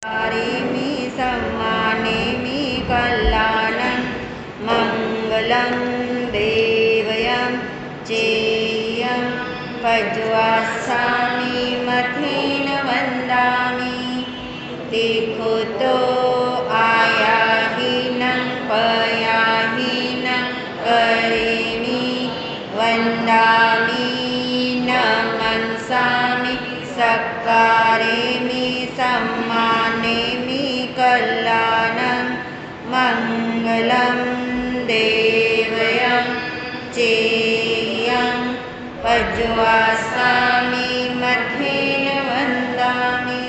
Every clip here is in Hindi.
कारेमि सम्मानेमि कल्याणं मङ्गलं देवयं चेयं पज्वास्सामि मथेन वन्दामि तिखुतो आयाहीनं पयाहीनं करेमि वन्दामि नमंसामि सत्कारेमि सम्मानेमि कल्याणं मङ्गलं देवयं चेयं पज्वास्सामि मथेन वन्दामि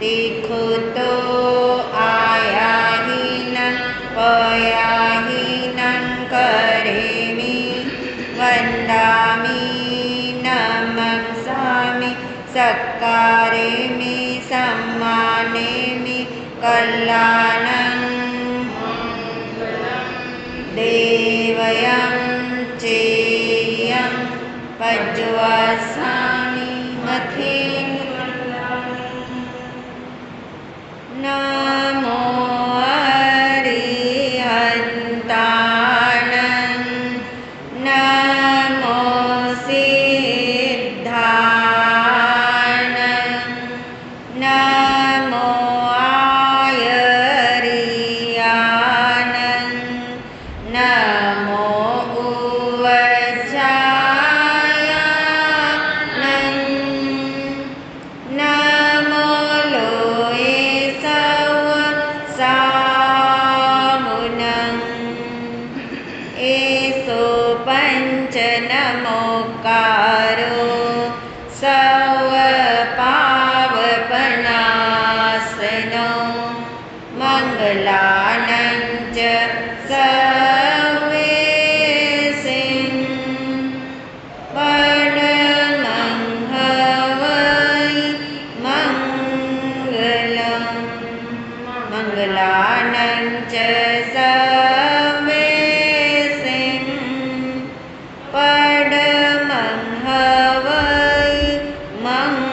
तिखुतो आयाहीनं पयाहीनं करेमि वन्दामि नमंसामि सत्कारेमि सम्मानेमि कल्याणं देवयं चेयं पज्वास्सामि मथेन नमो अरिहन्ताणं नमो सिद्धाणं नमो आयर्याणं नमो उवचायाणं नमो लोये सामुनं एसो पञ्चनमोकारो सवपावपनासनो मङ्गलानं च सर्वेसिं परमं हवै मङ्गलं मङ्गलानं च सर्वेसिं परमं हवै मङ्गलम्।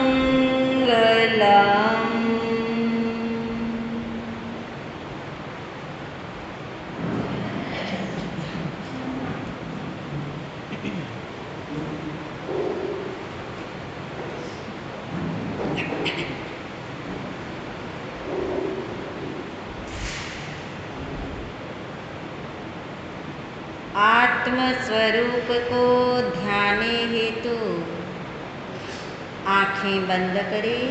आत्मस्वरूप को ध्याने हेतु आँखें बंद करें।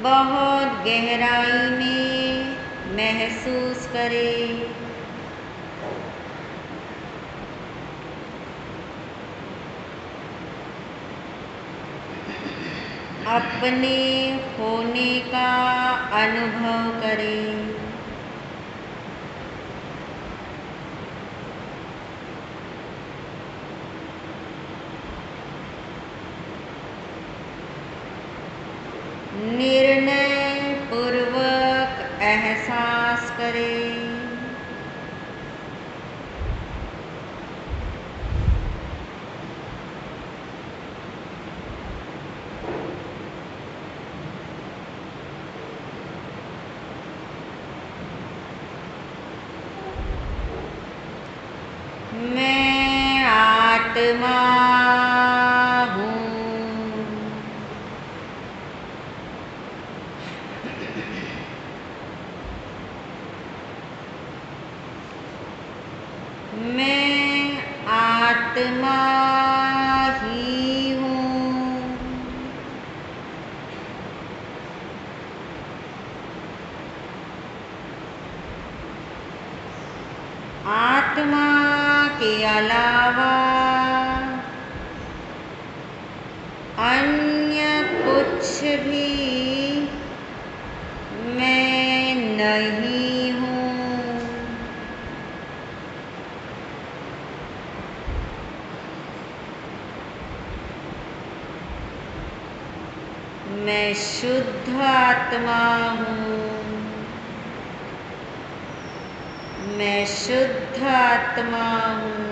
बहुत गहराई में महसूस करें अपने होने का अनुभव करें। निर्णय पूर्वक एहसास करें मैं आत्मा हूँ। मैं आत्मा ही हूँ। आत्मा के अलावा अन्य कुछ भी मैं नहीं हूँ। मैं शुद्ध आत्मा हूँ। मैं शुद्ध आत्मा हूँ।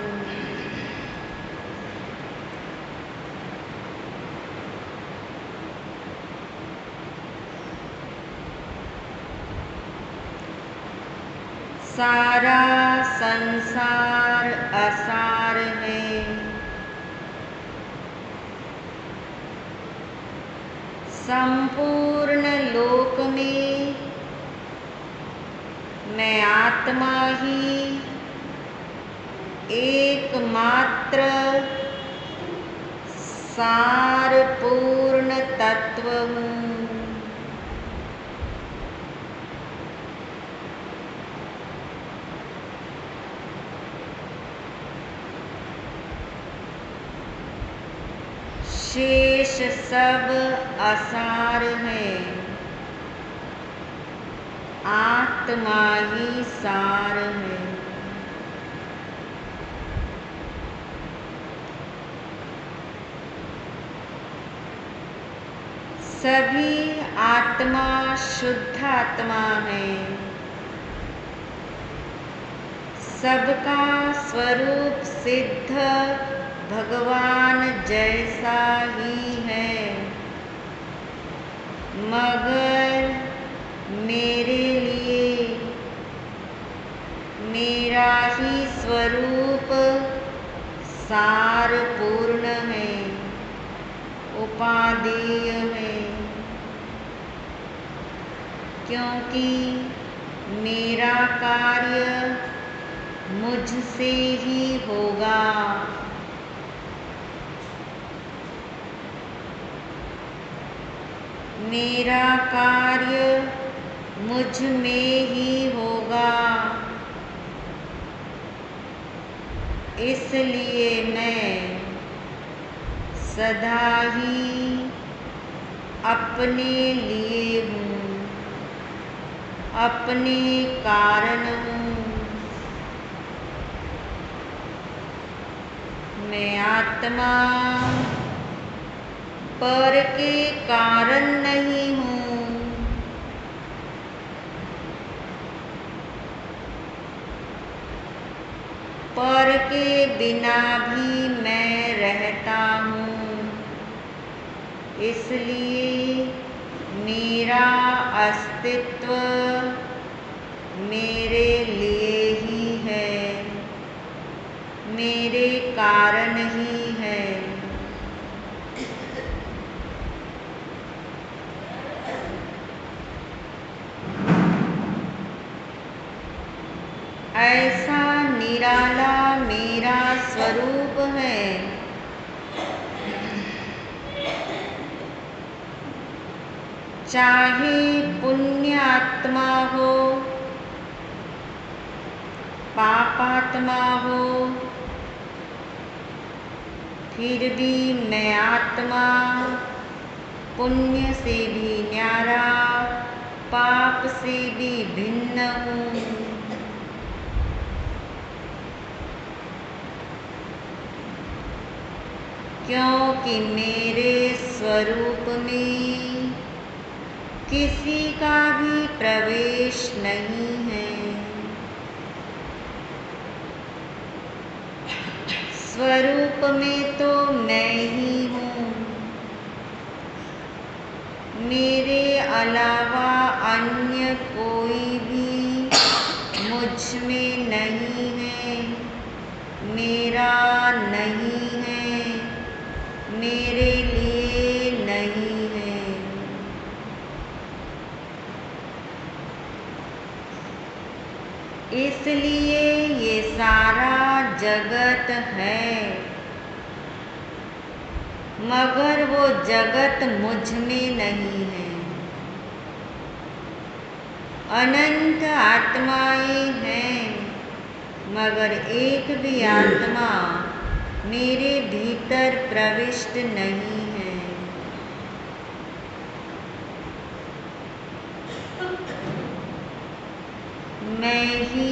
सारा संसार असार है। संपूर्ण लोक में मैं आत्मा ही एकमात्र सार पूर्ण तत्व हूँ। शेष सब असार है, आत्मा ही सार है। सभी आत्मा शुद्ध आत्मा है। सबका स्वरूप सिद्ध भगवान जैसा ही है, मगर मेरे लिए मेरा ही स्वरूप सार पूर्ण है, उपादेय है, क्योंकि मेरा कार्य मुझसे ही होगा। मेरा कार्य मुझ में ही होगा, इसलिए मैं सदा ही अपने लिए हूँ, अपने कारण हूँ। मैं आत्मा पर के कारण नहीं हूँ। पर के बिना भी मैं रहता हूँ, इसलिए मेरा अस्तित्व मेरे लिए ही है, मेरे कारण ही है। ऐसा निराला मेरा स्वरूप है, चाहे पुण्यात्मा हो, पापात्मा हो, फिर भी मैं आत्मा पुण्य से भी न्यारा, पाप से भी भिन्न हूँ। क्योंकि मेरे स्वरूप में किसी का भी प्रवेश नहीं है। स्वरूप में तो मैं ही हूँ, मेरे अलावा अन्य कोई भी मुझ में नहीं है, मेरा नहीं है, मेरे लिए नहीं है। इसलिए ये सारा जगत है, मगर वो जगत मुझ में नहीं है। अनंत आत्माएं हैं, मगर एक भी आत्मा मेरे भीतर प्रविष्ट नहीं है। मैं ही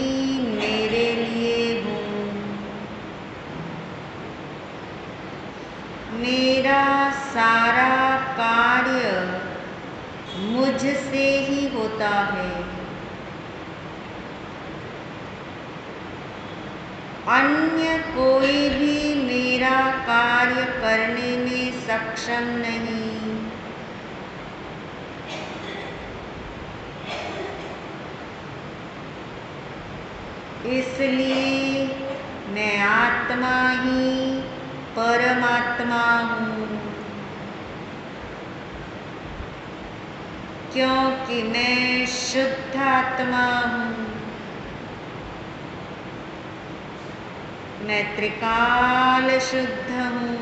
मेरे लिए हूँ। मेरा सारा कार्य मुझसे ही होता है। अन्य कोई भी मेरा कार्य करने में सक्षम नहीं। इसलिए मैं आत्मा ही परमात्मा हूँ, क्योंकि मैं शुद्ध आत्मा हूँ। मैं त्रिकाल शुद्ध हूँ।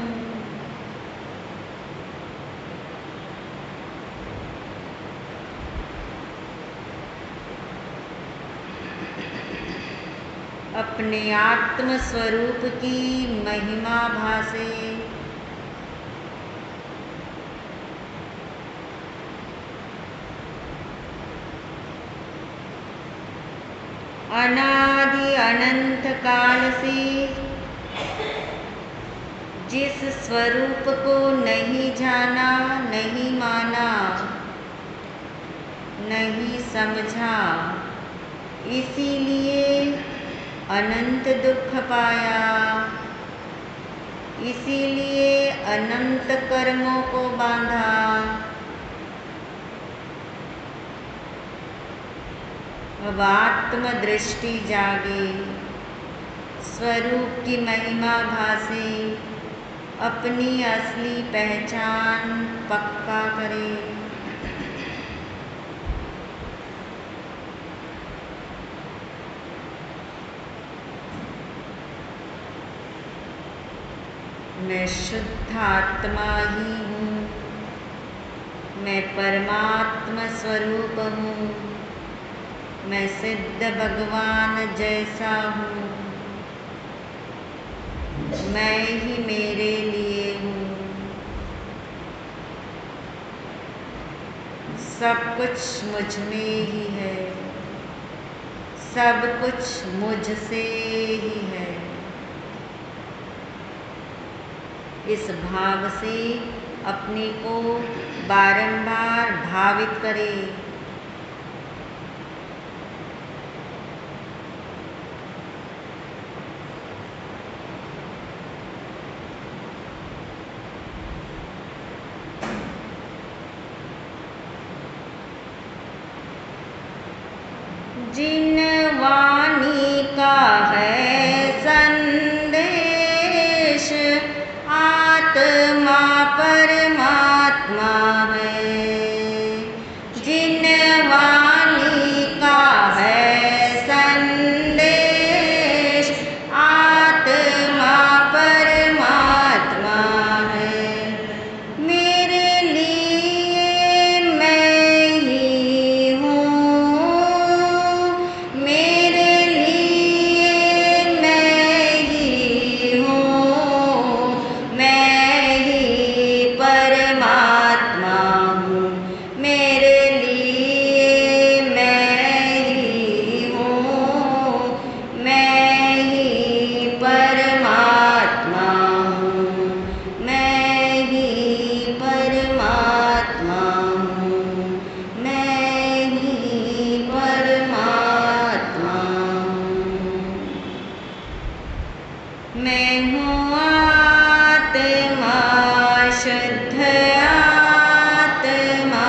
अपने आत्म स्वरूप की महिमा भासे अनादि अनंत काल से जिस स्वरूप को नहीं जाना, नहीं माना, नहीं समझा, इसीलिए अनंत दुख पाया, इसीलिए अनंत कर्मों को बांधा। अब आत्म दृष्टि जागे, स्वरूप की महिमा भासे, अपनी असली पहचान पक्का करे। मैं शुद्ध आत्मा ही हूँ, मैं परमात्मा स्वरूप हूँ, मैं सिद्ध भगवान जैसा हूँ, मैं ही मेरे लिए हूँ। सब कुछ मुझ में ही है, सब कुछ मुझसे ही है। इस भाव से अपने को बारंबार भावित करें। जिन वाणी का है संदेश, आत्मा परमात्मा है। जिन वाणी का है संदेश, आत्मा परमात्मा है। मेरे लिए मैं ही हूँ, मेरे लिए मैं ही हूँ, मैं ही परमात्मा हूँ। मेरे लिए मैं ही हूँ, मैं ही परमात्मा हूँ, मैं ही परमात्मा हूँ, मैं ही परमात्मा हूँ। मैं हूँ आत्मा, शुद्ध आत्मा,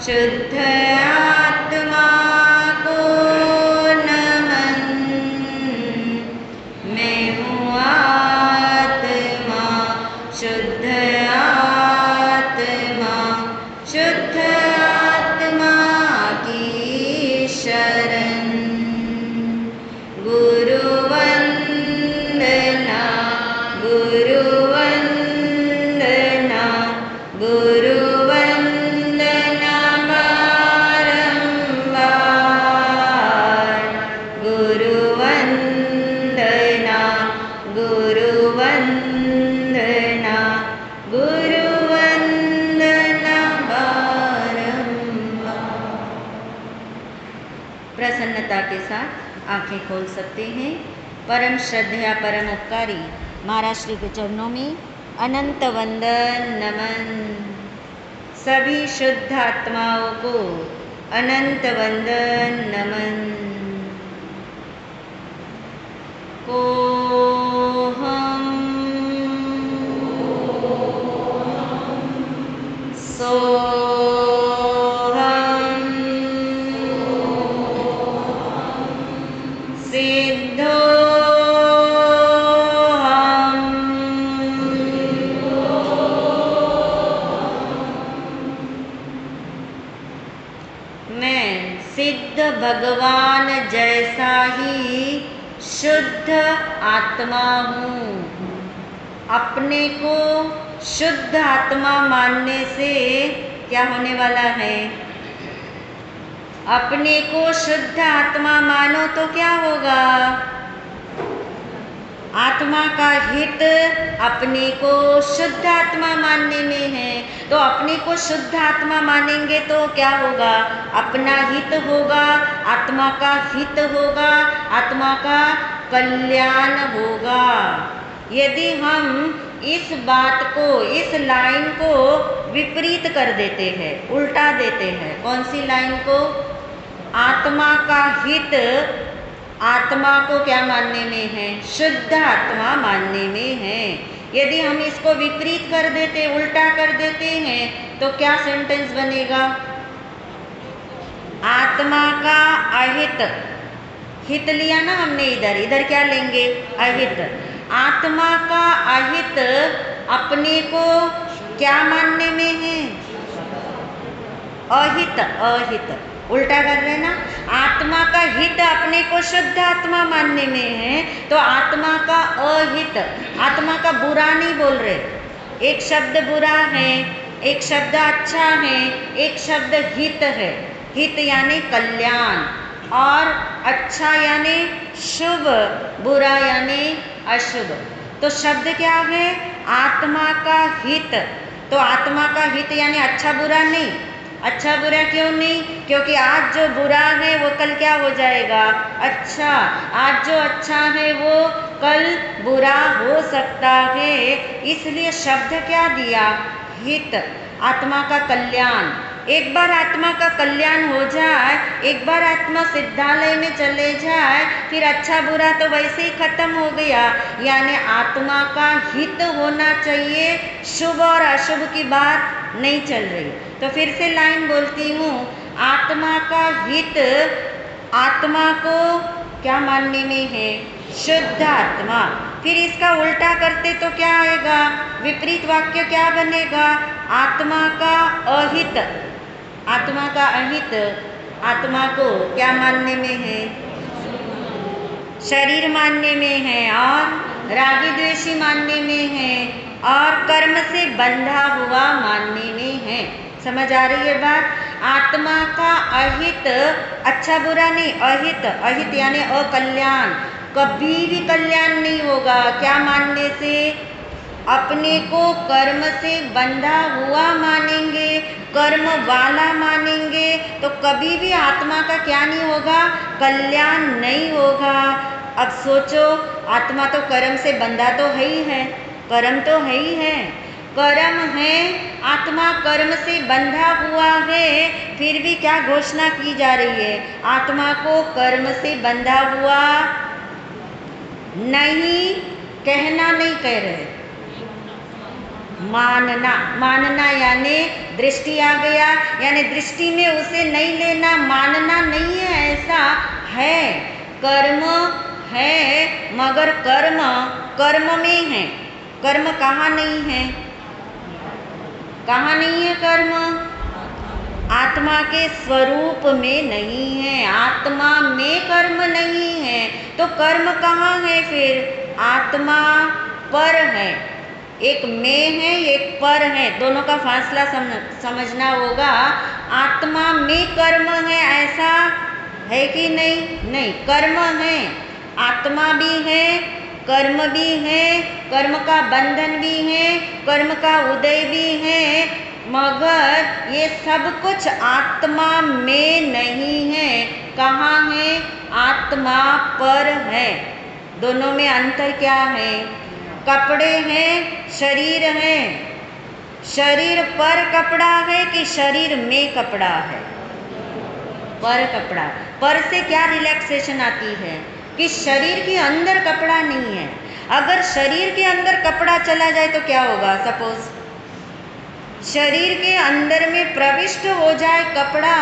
शुद्ध आत्मा को नमन। मैं हूँ आत्मा, शुद्ध आत्मा, शुद्ध आत्मा की शरण। गुरु वंदना, गुरु वंदना, गुरु वंदना बारंबार। गुरु वंदना, गुरु वंदना, गुरु वंदना बारंबार। प्रसन्नता के साथ आंखें खोल सकते हैं। परम श्रद्धेय परम उपकारी महाराज श्री के चरणों में अनंत वंदन नमन। सभी शुद्ध आत्माओं को अनंत वंदन नमन। को सिद्धोऽहम्। मैं सिद्ध भगवान जैसा ही शुद्ध आत्मा हूँ। अपने को शुद्ध आत्मा मानने से क्या होने वाला है? अपने को शुद्ध आत्मा मानो तो क्या होगा? आत्मा का हित अपने को शुद्ध आत्मा मानने में है। तो अपने को शुद्ध आत्मा मानेंगे तो क्या होगा? अपना हित होगा, आत्मा का हित होगा, आत्मा का कल्याण होगा। यदि हम इस बात को, इस लाइन को विपरीत कर देते हैं, उल्टा देते हैं, कौन सी लाइन को? आत्मा का हित आत्मा को क्या मानने में है? शुद्ध आत्मा मानने में है। यदि हम इसको विपरीत कर देते, उल्टा कर देते हैं, तो क्या सेंटेंस बनेगा? आत्मा का अहित, हित लिया ना हमने, इधर क्या लेंगे? अहित। आत्मा का अहित अपने को क्या मानने में है? अहित। उल्टा कर रहे ना। आत्मा का हित अपने को शुद्ध आत्मा मानने में है, तो आत्मा का अहित, आत्मा का बुरा नहीं बोल रहे। एक शब्द बुरा है, एक शब्द अच्छा है, एक शब्द हित है। हित यानी कल्याण, और अच्छा यानी शुभ, बुरा यानी अशुभ। तो शब्द क्या है? आत्मा का हित। तो आत्मा का हित यानी अच्छा बुरा नहीं। अच्छा बुरा क्यों नहीं? क्योंकि आज जो बुरा है वो कल क्या हो जाएगा? अच्छा। आज जो अच्छा है वो कल बुरा हो सकता है। इसलिए शब्द क्या दिया? हित, आत्मा का कल्याण। एक बार आत्मा का कल्याण हो जाए, एक बार आत्मा सिद्धालय में चले जाए, फिर अच्छा बुरा तो वैसे ही खत्म हो गया। यानी आत्मा का हित होना चाहिए, शुभ और अशुभ की बात नहीं चल रही। तो फिर से लाइन बोलती हूँ, आत्मा का हित आत्मा को क्या मानने में है? शुद्ध आत्मा। फिर इसका उल्टा करते तो क्या आएगा? विपरीत वाक्य क्या बनेगा? आत्मा का अहित। आत्मा का अहित आत्मा को क्या मानने में है? शरीर मानने में है, और रागी द्वेषी मानने में है, और कर्म से बंधा हुआ मानने में है। समझ आ रही है बात? आत्मा का अहित, अच्छा बुरा नहीं, अहित। अहित यानी अकल्याण, कभी भी कल्याण नहीं होगा। क्या मानने से? अपने को कर्म से बंधा हुआ मानेंगे, कर्म वाला मानेंगे, तो कभी भी आत्मा का क्या नहीं होगा? कल्याण नहीं होगा। अब सोचो, आत्मा तो कर्म से बंधा तो है ही है, कर्म तो है ही है, कर्म है, आत्मा कर्म से बंधा हुआ है। फिर भी क्या घोषणा की जा रही है? आत्मा को कर्म से बंधा हुआ नहीं कहना, नहीं कह रहे, मानना। मानना यानी दृष्टि आ गया, यानी दृष्टि में उसे नहीं लेना, मानना नहीं है, ऐसा है। कर्म है मगर कर्म कर्म में है। कर्म कहाँ नहीं है? कहाँ नहीं है कर्म? आत्मा के स्वरूप में नहीं है, आत्मा में कर्म नहीं है। तो कर्म कहाँ है फिर? आत्मा पर है। एक में है, एक पर है, दोनों का फासला समझना होगा। आत्मा में कर्म है, ऐसा है कि नहीं? नहीं, कर्म है, आत्मा भी है, कर्म भी है, कर्म का बंधन भी है, कर्म का उदय भी है, मगर ये सब कुछ आत्मा में नहीं है। कहाँ है? आत्मा पर है। दोनों में अंतर क्या है? कपड़े हैं, शरीर है। शरीर पर कपड़ा है कि शरीर में कपड़ा है? पर कपड़ा। पर से क्या रिलैक्सेशन आती है? कि शरीर के अंदर कपड़ा नहीं है। अगर शरीर के अंदर कपड़ा चला जाए तो क्या होगा? सपोज शरीर के अंदर में प्रविष्ट हो जाए कपड़ा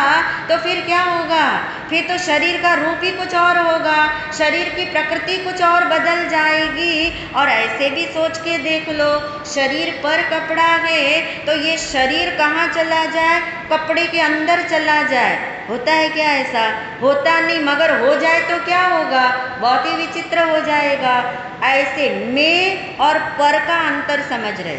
तो फिर क्या होगा? फिर तो शरीर का रूप ही कुछ और होगा, शरीर की प्रकृति कुछ और बदल जाएगी। और ऐसे भी सोच के देख लो, शरीर पर कपड़ा है तो ये शरीर कहाँ चला जाए? कपड़े के अंदर चला जाए। होता है क्या ऐसा? होता नहीं, मगर हो जाए तो क्या होगा? बहुत ही विचित्र हो जाएगा। ऐसे मैं और पर का अंतर समझ रहे,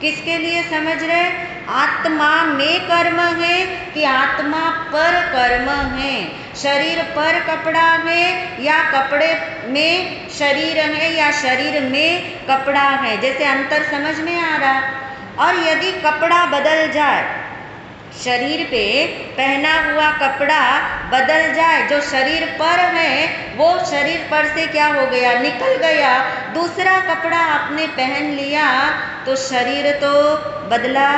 किसके लिए समझ रहे? आत्मा में कर्म है कि आत्मा पर कर्म है? शरीर पर कपड़ा है या कपड़े में शरीर है या शरीर में कपड़ा है? जैसे अंतर समझ में आ रहा। और यदि कपड़ा बदल जाए, शरीर पे पहना हुआ कपड़ा बदल जाए, जो शरीर पर है वो शरीर पर से क्या हो गया? निकल गया, दूसरा कपड़ा आपने पहन लिया, तो शरीर तो बदला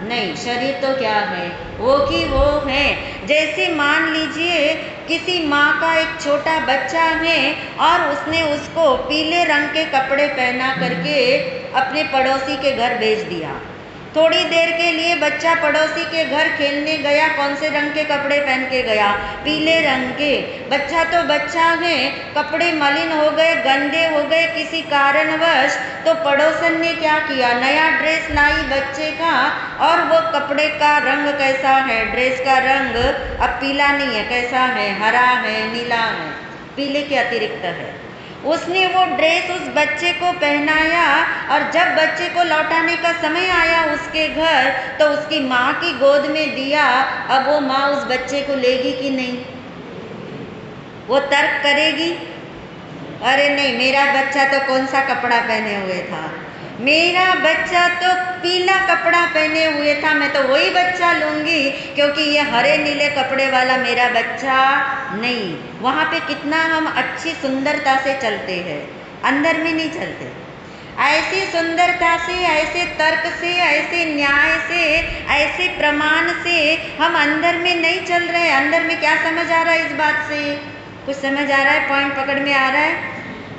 नहीं, शरीर तो क्या है? वो की वो है। जैसे मान लीजिए किसी माँ का एक छोटा बच्चा है और उसने उसको पीले रंग के कपड़े पहना करके अपने पड़ोसी के घर भेज दिया। थोड़ी देर के लिए बच्चा पड़ोसी के घर खेलने गया, कौन से रंग के कपड़े पहन के गया? पीले रंग के। बच्चा तो बच्चा है, कपड़े मलिन हो गए, गंदे हो गए किसी कारणवश, तो पड़ोसन ने क्या किया? नया ड्रेस लाई बच्चे का, और वो कपड़े का रंग कैसा है? ड्रेस का रंग अब पीला नहीं है, कैसा है? हरा है, नीला है, पीले के अतिरिक्त है। उसने वो ड्रेस उस बच्चे को पहनाया, और जब बच्चे को लौटाने का समय आया उसके घर, तो उसकी माँ की गोद में दिया। अब वो माँ उस बच्चे को लेगी कि नहीं? वो तर्क करेगी, अरे नहीं, मेरा बच्चा तो कौन सा कपड़ा पहने हुए था? मेरा बच्चा तो पीला कपड़ा पहने हुए था, मैं तो वही बच्चा लूँगी, क्योंकि ये हरे नीले कपड़े वाला मेरा बच्चा नहीं। वहाँ पे कितना हम अच्छी सुंदरता से चलते हैं, अंदर में नहीं चलते। ऐसी सुंदरता से, ऐसे तर्क से, ऐसे न्याय से, ऐसे प्रमाण से हम अंदर में नहीं चल रहे। अंदर में क्या समझ आ रहा है इस बात से? कुछ समझ आ रहा है? पॉइंट पकड़ में आ रहा है?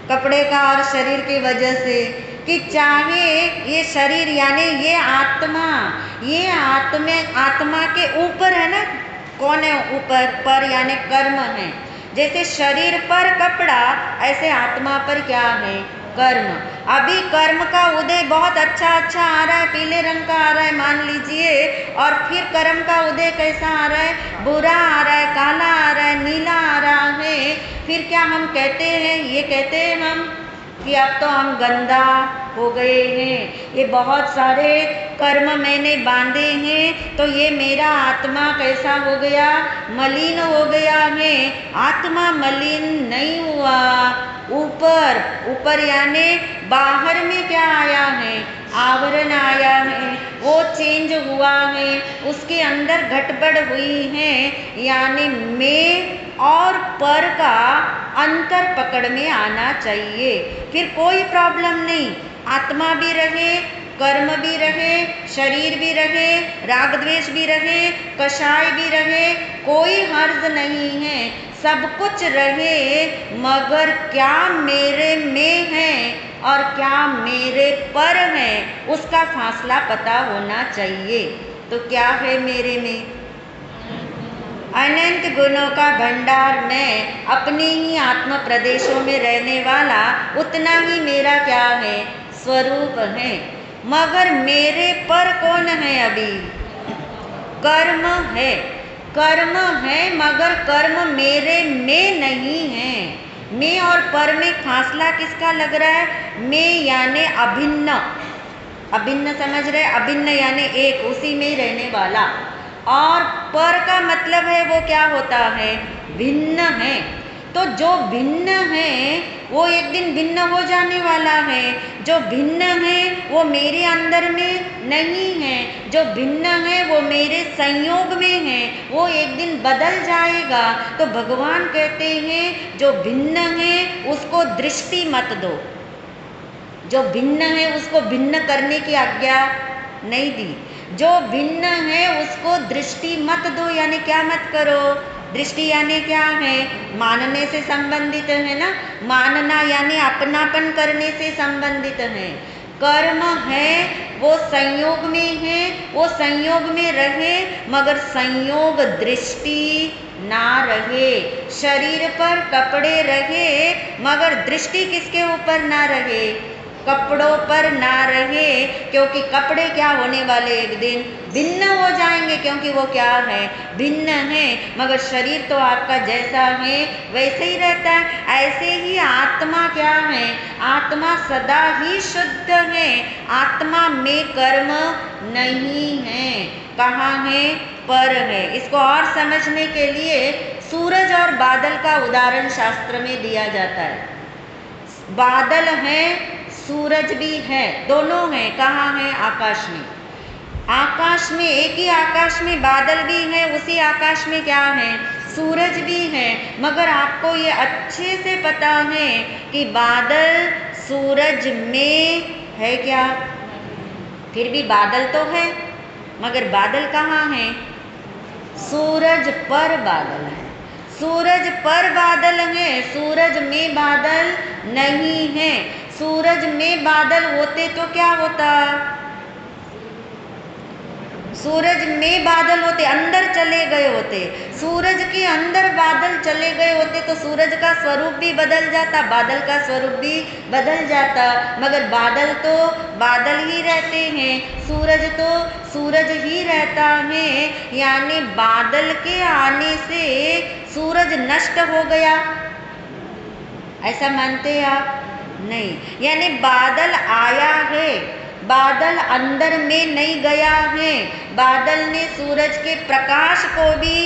कपड़े का और शरीर की वजह से, कि चाहे ये शरीर यानी ये आत्मा, ये आत्मा के ऊपर है ना। कौन है ऊपर? पर यानी कर्म है। जैसे शरीर पर कपड़ा, ऐसे आत्मा पर क्या है? कर्म। अभी कर्म का उदय बहुत अच्छा आ रहा है, पीले रंग का आ रहा है मान लीजिए, और फिर कर्म का उदय कैसा आ रहा है? बुरा आ रहा है, काला आ रहा है, नीला आ रहा है। फिर क्या हम कहते हैं, ये कहते हैं हम कि अब तो हम गंदा हो गए हैं, ये बहुत सारे कर्म मैंने बांधे हैं, तो ये मेरा आत्मा कैसा हो गया? मलिन हो गया है। आत्मा मलिन नहीं हुआ, ऊपर यानी बाहर में क्या आया है? आवरण आया है, वो चेंज हुआ है, उसके अंदर गड़बड़ हुई है। यानी मैं और पर का अंतर पकड़ में आना चाहिए, फिर कोई प्रॉब्लम नहीं। आत्मा भी रहे, कर्म भी रहे, शरीर भी रहे, राग द्वेष भी रहे, कषाय भी रहे, कोई हर्ज नहीं है, सब कुछ रहे, मगर क्या मेरे में है और क्या मेरे पर है, उसका फासला पता होना चाहिए। तो क्या है मेरे में? अनंत गुणों का भंडार, मैं अपने ही आत्म प्रदेशों में रहने वाला, उतना ही मेरा क्या है? स्वरूप है। मगर मेरे पर कौन है? अभी कर्म है, कर्म है, मगर कर्म मेरे में नहीं है। मैं और पर में फासला किसका लग रहा है? मैं यानी अभिन्न, अभिन्न समझ रहे? अभिन्न यानी एक, उसी में ही रहने वाला। और पर का मतलब है वो क्या होता है? भिन्न है। तो जो भिन्न है वो एक दिन भिन्न हो जाने वाला है। जो भिन्न है वो मेरे अंदर में नहीं है, जो भिन्न है वो मेरे संयोग में है, वो एक दिन बदल जाएगा। तो भगवान कहते हैं जो भिन्न है उसको दृष्टि मत दो, जो भिन्न है उसको भिन्न करने की आज्ञा नहीं दी। जो भिन्न है उसको दृष्टि मत दो, यानी क्या मत करो? दृष्टि यानी क्या है? मानने से संबंधित है ना। मानना यानी अपनापन करने से संबंधित है। कर्म है वो संयोग में है, वो संयोग में रहे मगर संयोग दृष्टि ना रहे। शरीर पर कपड़े रहे मगर दृष्टि किसके ऊपर ना रहे? कपड़ों पर ना रहे, क्योंकि कपड़े क्या होने वाले एक दिन भिन्न हो जाएंगे, क्योंकि वो क्या है? भिन्न है। मगर शरीर तो आपका जैसा है वैसे ही रहता है। ऐसे ही आत्मा क्या है? आत्मा सदा ही शुद्ध है। आत्मा में कर्म नहीं है। कहाँ है? पर है। इसको और समझने के लिए सूरज और बादल का उदाहरण शास्त्र में दिया जाता है। बादल है, सूरज भी है, दोनों हैं। कहाँ है? आकाश में। आकाश में, एक ही आकाश में बादल भी है, उसी आकाश में क्या है? सूरज भी है। मगर आपको ये अच्छे से पता है कि बादल सूरज में है क्या? फिर भी बादल तो है, मगर बादल कहाँ है? सूरज पर बादल है। सूरज पर बादल है, सूरज में बादल नहीं है। सूरज में बादल होते तो क्या होता? सूरज में बादल होते अंदर चले गए होते। सूरज के अंदर बादल चले गए होते तो सूरज का स्वरूप भी बदल जाता, बादल का स्वरूप भी बदल जाता। मगर बादल तो बादल ही रहते हैं, सूरज तो सूरज ही रहता है। यानी बादल के आने से सूरज नष्ट हो गया, ऐसा मानते हैं आप? नहीं। यानी बादल आया है, बादल अंदर में नहीं गया है। बादल ने सूरज के प्रकाश को भी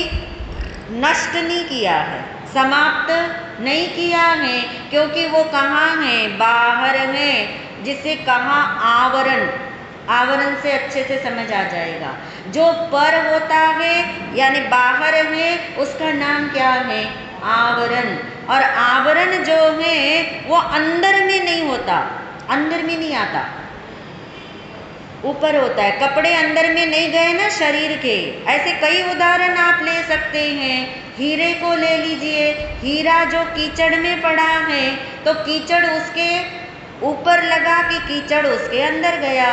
नष्ट नहीं किया है, समाप्त नहीं किया है, क्योंकि वो कहाँ है? बाहर है। जिसे कहा आवरण, आवरण से अच्छे से समझ आ जाएगा। जो पर होता है यानी बाहर है, उसका नाम क्या है? आवरण। और आवरण जो है वो अंदर में नहीं होता, अंदर में नहीं आता, ऊपर होता है। कपड़े अंदर में नहीं गए ना शरीर के। ऐसे कई उदाहरण आप ले सकते हैं। हीरे को ले लीजिए। हीरा जो कीचड़ में पड़ा है तो कीचड़ उसके ऊपर लगा कि कीचड़ उसके अंदर गया?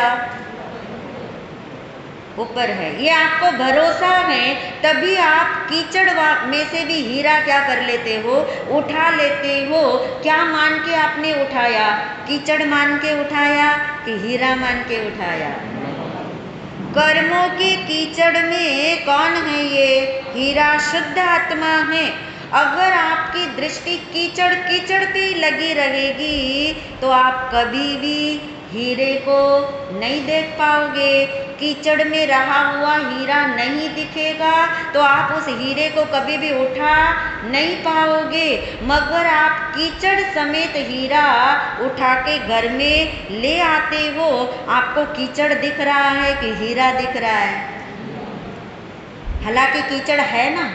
ऊपर है। ये आपको भरोसा है, तभी आप कीचड़ में से भी हीरा क्या कर लेते हो? उठा लेते हो। क्या मान के आपने उठाया? कीचड़ मान के उठाया कि हीरा मान के उठाया? कर्मों के कीचड़ में कौन है? ये हीरा शुद्ध आत्मा है। अगर आपकी दृष्टि कीचड़ कीचड़ पे लगी रहेगी तो आप कभी भी हीरे को नहीं देख पाओगे। कीचड़ में रहा हुआ हीरा नहीं दिखेगा तो आप उस हीरे को कभी भी उठा नहीं पाओगे। मगर आप कीचड़ समेत हीरा उठा के घर में ले आते हो, आपको कीचड़ दिख रहा है कि हीरा दिख रहा है? हालांकि कीचड़ है ना,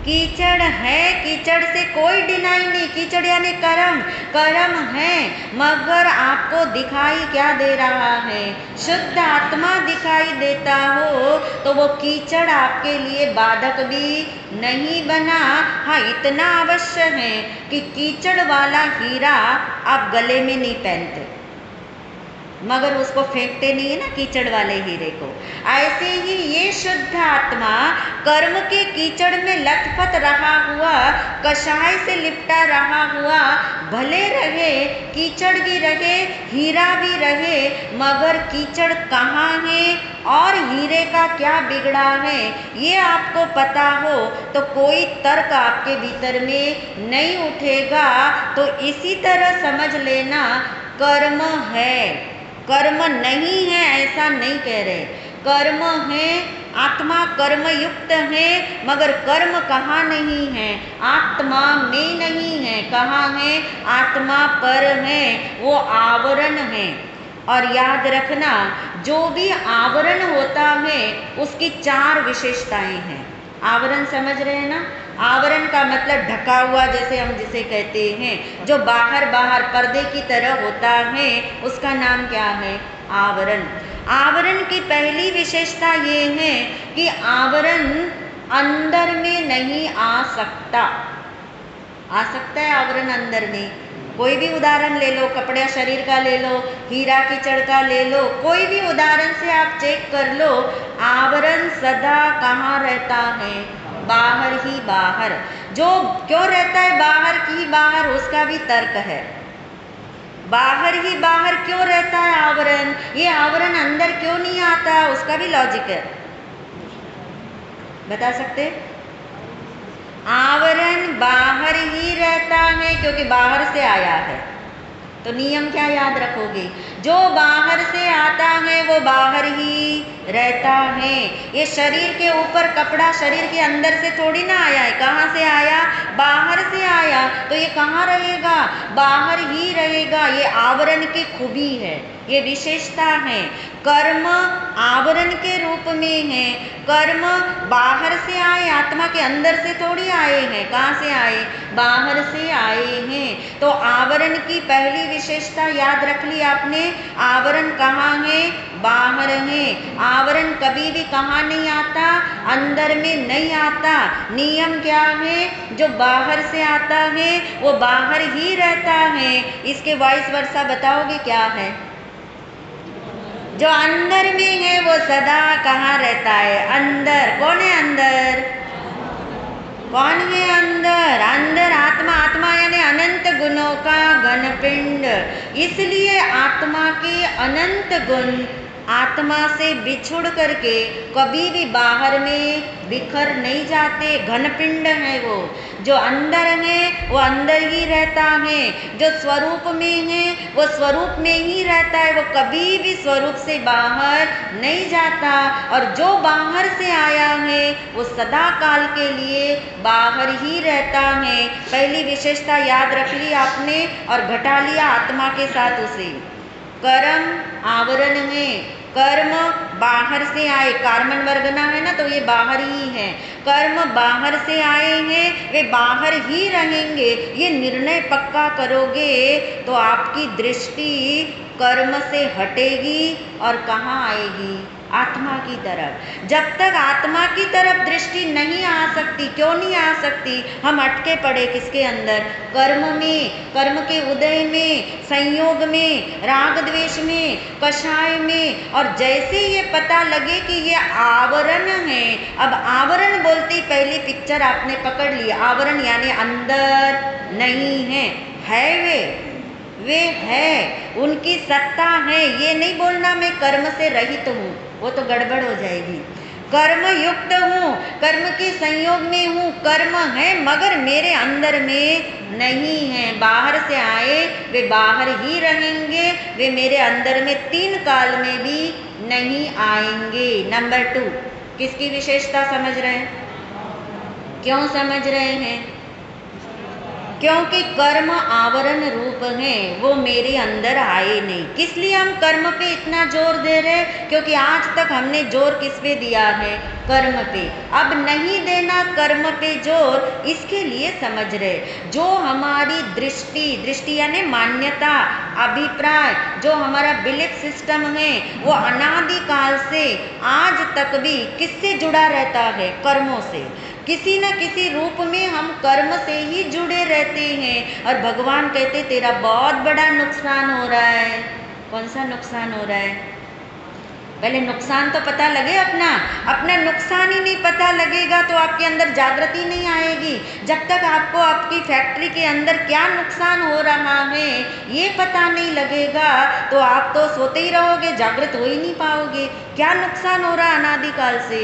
कीचड़ है, कीचड़ से कोई डिनाई नहीं। कीचड़ यानी कर्म, कर्म है। मगर आपको दिखाई क्या दे रहा है? शुद्ध आत्मा दिखाई देता हो तो वो कीचड़ आपके लिए बाधक भी नहीं बना। हाँ, इतना अवश्य है कि कीचड़ वाला हीरा आप गले में नहीं पहनते, मगर उसको फेंकते नहीं है ना कीचड़ वाले हीरे को। ऐसे ही ये शुद्ध आत्मा कर्म के कीचड़ में लथपथ रहा हुआ, कषाय से लिपटा रहा हुआ भले रहे, कीचड़ भी रहे, हीरा भी रहे, मगर कीचड़ कहाँ है और हीरे का क्या बिगड़ा है ये आपको पता हो तो कोई तर्क आपके भीतर में नहीं उठेगा। तो इसी तरह समझ लेना, कर्म है, कर्म नहीं है ऐसा नहीं कह रहे। कर्म है, आत्मा कर्म युक्त है, मगर कर्म कहाँ नहीं है? आत्मा में नहीं है। कहाँ है? आत्मा पर है, वो आवरण है। और याद रखना, जो भी आवरण होता है उसकी 4 विशेषताएं हैं। आवरण समझ रहे हैं ना? आवरण का मतलब ढका हुआ, जैसे हम जिसे कहते हैं, जो बाहर बाहर पर्दे की तरह होता है, उसका नाम क्या है? आवरण। आवरण की पहली विशेषता ये है कि आवरण अंदर में नहीं आ सकता। आ सकता है आवरण अंदर में? कोई भी उदाहरण ले लो, कपड़े शरीर का ले लो, हीरा कीचड़ का ले लो, कोई भी उदाहरण से आप चेक कर लो, आवरण सदा कहाँ रहता है? बाहर ही बाहर। जो क्यों रहता है बाहर की बाहर, उसका भी तर्क है। बाहर ही बाहर क्यों रहता है आवरण? ये आवरण अंदर क्यों नहीं आता? उसका भी लॉजिक है। बता सकते? आवरण बाहर ही रहता है क्योंकि बाहर से आया है। तो नियम क्या याद रखोगे? जो बाहर से आता है वो बाहर ही रहता है। ये शरीर के ऊपर कपड़ा शरीर के अंदर से थोड़ी ना आया है। कहाँ से आया? बाहर से आया। तो ये कहाँ रहेगा? बाहर ही रहेगा। ये आवरण की खूबी है, ये विशेषता है। कर्म आवरण के रूप में है। कर्म बाहर से आए, आत्मा के अंदर से थोड़ी आए हैं। कहाँ से आए? बाहर से आए हैं। तो आवरण की पहली विशेषता याद रख ली आपने। आवरण कहाँ है? बाहर है। आवरण कभी भी कहाँ नहीं आता? अंदर में नहीं आता। नियम क्या है? जो बाहर से आता है वो बाहर ही रहता है। इसके वाइस वर्सा बताओगे क्या है? जो अंदर में है वो सदा कहाँ रहता है? अंदर। कौन है अंदर? कौन है अंदर? अंदर आत्मा। आत्मा यानी अनंत गुणों का घनपिंड। इसलिए आत्मा के अनंत गुण आत्मा से बिछुड़ करके कभी भी बाहर में बिखर नहीं जाते। घनपिंड है वो। जो अंदर है वो अंदर ही रहता है। जो स्वरूप में है वो स्वरूप में ही रहता है। वो कभी भी स्वरूप से बाहर नहीं जाता। और जो बाहर से आया है वो सदा काल के लिए बाहर ही रहता है। पहली विशेषता याद रख ली आपने और घटा लिया आत्मा के साथ उसे। कर्म आवरण है। कर्म बाहर से आए, कार्मन वर्गना है ना, तो ये बाहर ही है। कर्म बाहर से आए हैं, वे बाहर ही रहेंगे। ये निर्णय पक्का करोगे तो आपकी दृष्टि कर्म से हटेगी और कहाँ आएगी? आत्मा की तरफ। जब तक आत्मा की तरफ दृष्टि नहीं आ सकती, क्यों नहीं आ सकती? हम अटके पड़े किसके अंदर? कर्म में, कर्म के उदय में, संयोग में, राग द्वेष में, कषाय में। और जैसे ये पता लगे कि ये आवरण है, अब आवरण बोलती पहली पिक्चर आपने पकड़ ली। आवरण यानी अंदर नहीं है, वे है, उनकी सत्ता है। ये नहीं बोलना मैं कर्म से रहित हूँ, वो तो गड़बड़ हो जाएगी। कर्म युक्त हूँ, कर्म के संयोग में हूँ, कर्म है मगर मेरे अंदर में नहीं है। बाहर से आए वे बाहर ही रहेंगे, वे मेरे अंदर में 3 काल में भी नहीं आएंगे। नंबर 2, किसकी विशेषता समझ रहे हैं? क्यों समझ रहे हैं? क्योंकि कर्म आवरण रूप है, वो मेरे अंदर आए नहीं। किस लिए हम कर्म पे इतना जोर दे रहे? क्योंकि आज तक हमने जोर किस पे दिया है? कर्म पे। अब नहीं देना कर्म पे जोर, इसके लिए समझ रहे। जो हमारी दृष्टि यानी मान्यता, अभिप्राय, जो हमारा बिलीफ सिस्टम है वो अनादिकाल से आज तक भी किससे जुड़ा रहता है? कर्मों से। किसी न किसी रूप में हम कर्म से ही जुड़े रहते हैं। और भगवान कहते तेरा बहुत बड़ा नुकसान हो रहा है। कौन सा नुकसान हो रहा है? पहले नुकसान तो पता लगे अपना। अपना नुकसान ही नहीं पता लगेगा तो आपके अंदर जागृति नहीं आएगी। जब तक आपको आपकी फैक्ट्री के अंदर क्या नुकसान हो रहा है ये पता नहीं लगेगा तो आप तो सोते ही रहोगे, जागृत हो ही नहीं पाओगे। क्या नुकसान हो रहा है अनादिकाल से?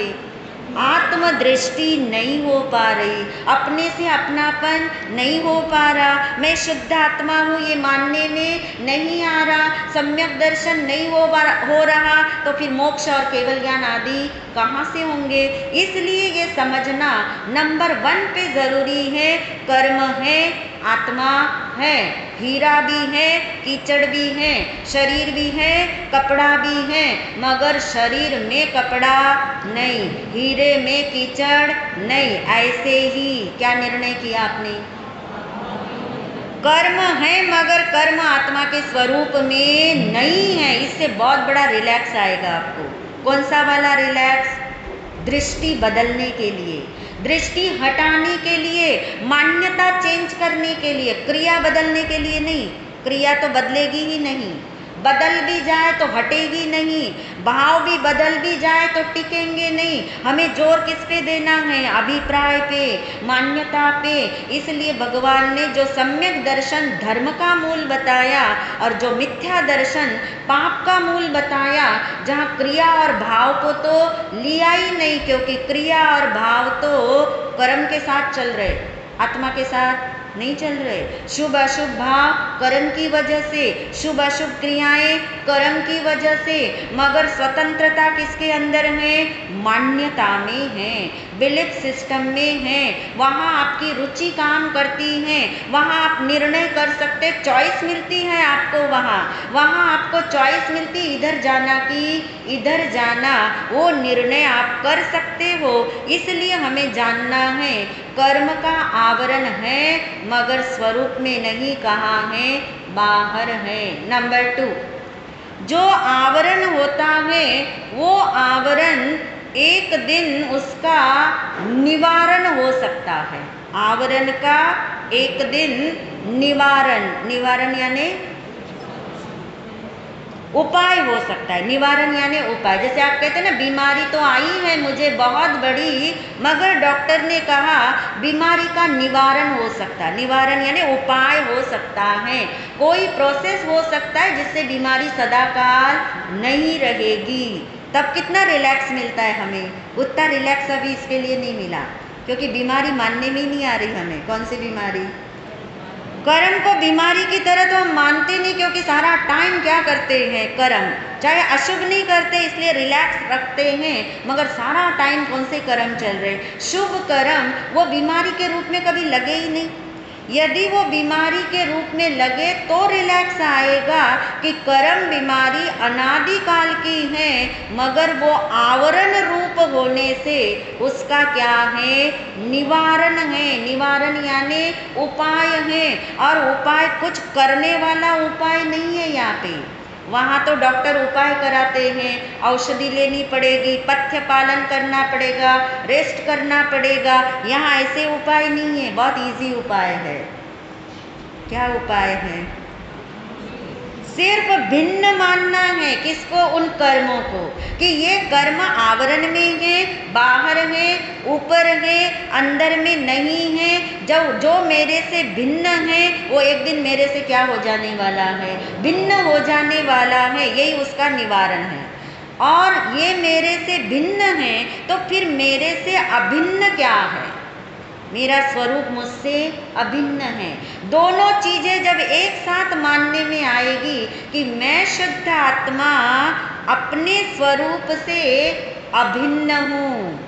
आत्मदृष्टि नहीं हो पा रही, अपने से अपनापन नहीं हो पा रहा, मैं शुद्ध आत्मा हूँ ये मानने में नहीं आ रहा, सम्यक दर्शन नहीं हो रहा, तो फिर मोक्ष और केवल ज्ञान आदि कहाँ से होंगे? इसलिए ये समझना नंबर 1 पे ज़रूरी है। कर्म है, आत्मा है, हीरा भी है, कीचड़ भी है, शरीर भी है, कपड़ा भी है, मगर शरीर में कपड़ा नहीं, हीरे में कीचड़ नहीं। ऐसे ही क्या निर्णय किया आपने? कर्म है मगर कर्म आत्मा के स्वरूप में नहीं है। इससे बहुत बड़ा रिलैक्स आएगा आपको। कौन सा वाला रिलैक्स? दृष्टि बदलने के लिए। दृष्टि हटाने के लिए, मान्यता चेंज करने के लिए, क्रिया बदलने के लिए नहीं। क्रिया तो बदलेगी ही नहीं, बदल भी जाए तो हटेगी नहीं, भाव भी बदल भी जाए तो टिकेंगे नहीं। हमें जोर किस पे देना है? अभिप्राय पे, मान्यता पे। इसलिए भगवान ने जो सम्यक दर्शन धर्म का मूल बताया और जो मिथ्या दर्शन पाप का मूल बताया, जहाँ क्रिया और भाव को तो लिया ही नहीं, क्योंकि क्रिया और भाव तो कर्म के साथ चल रहे, आत्मा के साथ नहीं चल रहे। शुभ अशुभ भाव कर्म की वजह से, शुभ अशुभ क्रियाएं कर्म की वजह से, मगर स्वतंत्रता किसके अंदर है? मान्यता में है, बिलीफ सिस्टम में है। वहाँ आपकी रुचि काम करती है, वहाँ आप निर्णय कर सकते, चॉइस मिलती है आपको। वहाँ आपको चॉइस मिलती, इधर जाना कि इधर जाना, वो निर्णय आप कर सकते हो। इसलिए हमें जानना है कर्म का आवरण है, मगर स्वरूप में नहीं। कहाँ है? बाहर है। नंबर 2, जो आवरण होता है वो आवरण एक दिन उसका निवारण हो सकता है। आवरण का एक दिन निवारण यानी उपाय हो सकता है। निवारण यानी उपाय। जैसे आप कहते हैं ना, बीमारी तो आई है मुझे बहुत बड़ी, मगर डॉक्टर ने कहा बीमारी का निवारण हो सकता है। निवारण यानी उपाय हो सकता है, कोई प्रोसेस हो सकता है जिससे बीमारी सदाकाल नहीं रहेगी। तब कितना रिलैक्स मिलता है हमें, उतना रिलैक्स अभी इसके लिए नहीं मिला, क्योंकि बीमारी मानने में ही नहीं आ रही हमें। कौन सी बीमारी? कर्म को बीमारी की तरह तो हम मानते नहीं, क्योंकि सारा टाइम क्या करते हैं? कर्म। चाहे अशुभ नहीं करते इसलिए रिलैक्स रखते हैं, मगर सारा टाइम कौन से कर्म चल रहे? शुभ कर्म। वो बीमारी के रूप में कभी लगे ही नहीं। यदि वो बीमारी के रूप में लगे तो रिलैक्स आएगा कि कर्म बीमारी अनादिकाल की है, मगर वो आवरण रूप होने से उसका क्या है? निवारण है। निवारण यानी उपाय है, और उपाय कुछ करने वाला उपाय नहीं है यहाँ पे। वहाँ तो डॉक्टर उपाय कराते हैं, औषधि लेनी पड़ेगी, पथ्य पालन करना पड़ेगा, रेस्ट करना पड़ेगा। यहाँ ऐसे उपाय नहीं है, बहुत इजी उपाय है। क्या उपाय है? सिर्फ भिन्न मानना है। किसको? उन कर्मों को, कि ये कर्म आवरण में है, बाहर है, ऊपर है, अंदर में नहीं है। जो मेरे से भिन्न है वो एक दिन मेरे से क्या हो जाने वाला है? भिन्न हो जाने वाला है। यही उसका निवारण है। और ये मेरे से भिन्न है तो फिर मेरे से अभिन्न क्या है? मेरा स्वरूप मुझसे अभिन्न है। दोनों चीजें जब एक साथ मानने में आएगी कि मैं शुद्ध आत्मा अपने स्वरूप से अभिन्न हूँ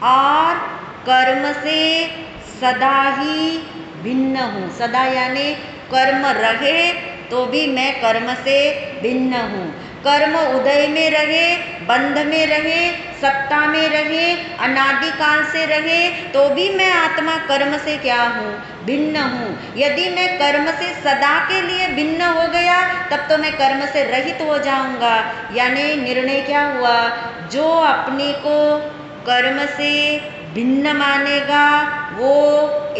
और कर्म से सदा ही भिन्न हूँ। सदा यानी कर्म रहे तो भी मैं कर्म से भिन्न हूँ। कर्म उदय में रहे, बंध में रहे, सत्ता में रहे, अनादिकाल से रहे, तो भी मैं आत्मा कर्म से क्या हूँ? भिन्न हूँ। यदि मैं कर्म से सदा के लिए भिन्न हो गया तब तो मैं कर्म से रहित हो जाऊंगा। यानी निर्णय क्या हुआ? जो अपने को कर्म से भिन्न मानेगा वो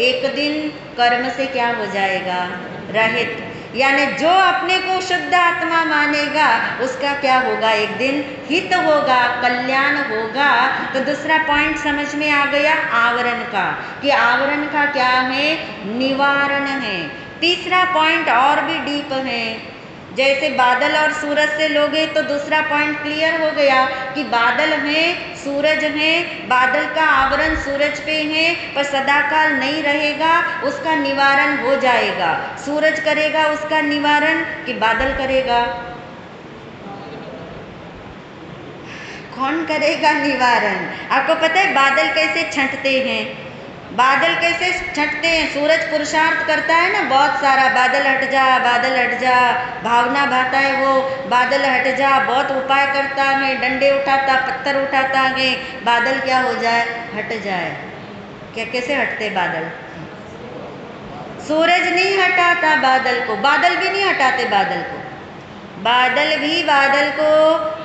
एक दिन कर्म से क्या हो जाएगा? रहित। यानी जो अपने को शुद्ध आत्मा मानेगा उसका क्या होगा? एक दिन हित होगा, कल्याण होगा। तो दूसरा पॉइंट समझ में आ गया आवरण का, कि आवरण का क्या है? निवारण है। तीसरा पॉइंट और भी डीप है। जैसे बादल और सूरज से लोगे तो दूसरा पॉइंट क्लियर हो गया कि बादल है, सूरज है, बादल का आवरण सूरज पे है पर सदाकाल नहीं रहेगा, उसका निवारण हो जाएगा। सूरज करेगा उसका निवारण कि बादल करेगा? कौन करेगा निवारण? आपको पता है बादल कैसे छंटते हैं? बादल कैसे छटते हैं? सूरज पुरुषार्थ करता है ना, बहुत सारा, बादल हट जा, बादल हट जा, भावना भाता है वो, बादल हट जा, बहुत उपाय करता है, डंडे उठाता, पत्थर उठाता है, बादल क्या हो जाए? हट जाए। क्या कैसे हटते बादल? सूरज नहीं हटाता बादल को, बादल भी नहीं हटाते बादल को। बादल भी बादल को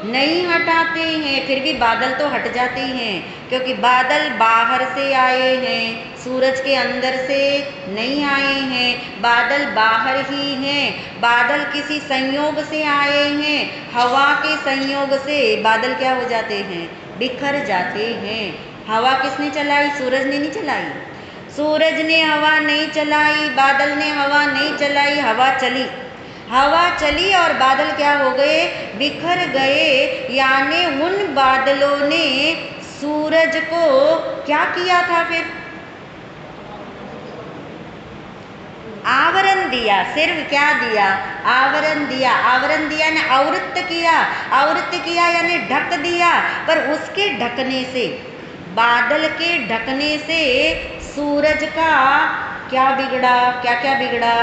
नहीं हटाते हैं, फिर भी बादल तो हट जाते हैं, क्योंकि बादल बाहर से आए हैं, सूरज के अंदर से नहीं आए हैं। बादल बाहर ही हैं। बादल किसी संयोग से आए हैं। हवा के संयोग से बादल क्या हो जाते हैं? बिखर जाते हैं। हवा किसने चलाई? सूरज ने नहीं चलाई। सूरज ने हवा नहीं चलाई, बादल ने हवा नहीं चलाई, हवा चली। हवा चली और बादल क्या हो गए? बिखर गए। यानी उन बादलों ने सूरज को क्या किया था? फिर आवरण दिया। सिर्फ क्या दिया? आवरण दिया। आवरण दिया ने आवृत किया। आवृत किया यानी ढक दिया। पर उसके ढकने से, बादल के ढकने से सूरज का क्या बिगड़ा? क्या क्या बिगड़ा?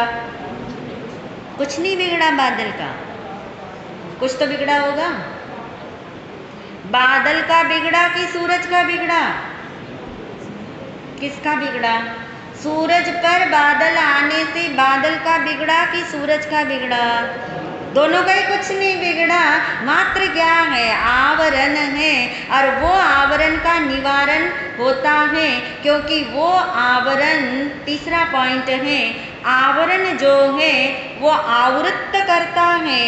कुछ नहीं बिगड़ा बादल का। कुछ तो बिगड़ा होगा। बादल का बिगड़ा कि सूरज का बिगड़ा? किसका बिगड़ा? सूरज पर बादल आने से बादल का बिगड़ा कि सूरज का बिगड़ा? दोनों का ही कुछ नहीं बिगड़ा। मात्र क्या है? आवरण है। और वो आवरण का निवारण होता है, क्योंकि वो आवरण, तीसरा पॉइंट है, आवरण जो है वो आवृत करता है,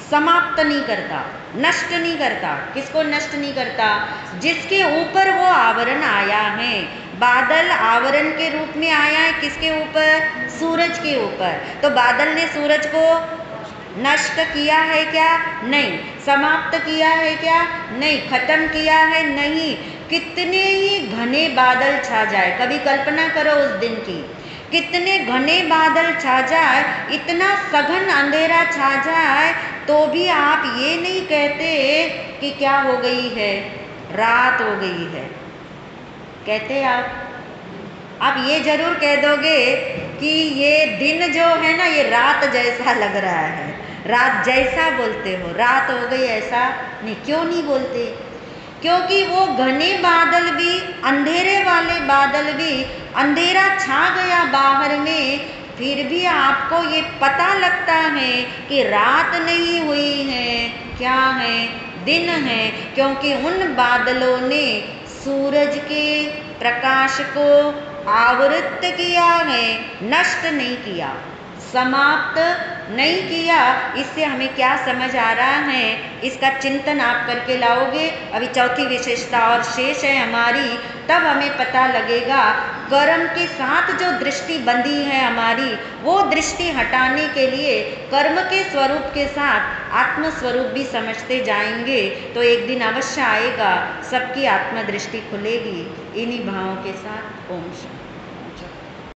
समाप्त नहीं करता, नष्ट नहीं करता। किसको नष्ट नहीं करता? जिसके ऊपर वो आवरण आया है। बादल आवरण के रूप में आया है किसके ऊपर? सूरज के ऊपर। तो बादल ने सूरज को नष्ट किया है क्या? नहीं। समाप्त किया है क्या? नहीं। खत्म किया है? नहीं। कितने ही घने बादल छा जाए, कभी कल्पना करो उस दिन की, कितने घने बादल छा जाए, इतना सघन अंधेरा छा जाए, तो भी आप ये नहीं कहते कि क्या हो गई है? रात हो गई है। कहते आप ये जरूर कह दोगे कि ये दिन जो है ना, ये रात जैसा लग रहा है। रात जैसा बोलते हो, रात हो गई ऐसा नहीं। क्यों नहीं बोलते? क्योंकि वो घने बादल भी, अंधेरे वाले बादल भी, अंधेरा छा गया बाहर में, फिर भी आपको ये पता लगता है कि रात नहीं हुई है, क्या है? दिन है। क्योंकि उन बादलों ने सूरज के प्रकाश को आवृत किया है, नष्ट नहीं किया, समाप्त नहीं किया। इससे हमें क्या समझ आ रहा है, इसका चिंतन आप करके लाओगे। अभी चौथी विशेषता और शेष है हमारी, तब हमें पता लगेगा कर्म के साथ जो दृष्टि बंधी है हमारी, वो दृष्टि हटाने के लिए कर्म के स्वरूप के साथ आत्म स्वरूप भी समझते जाएंगे, तो एक दिन अवश्य आएगा, सबकी आत्मदृष्टि खुलेगी। इन्हीं भावों के साथ ओम शांति।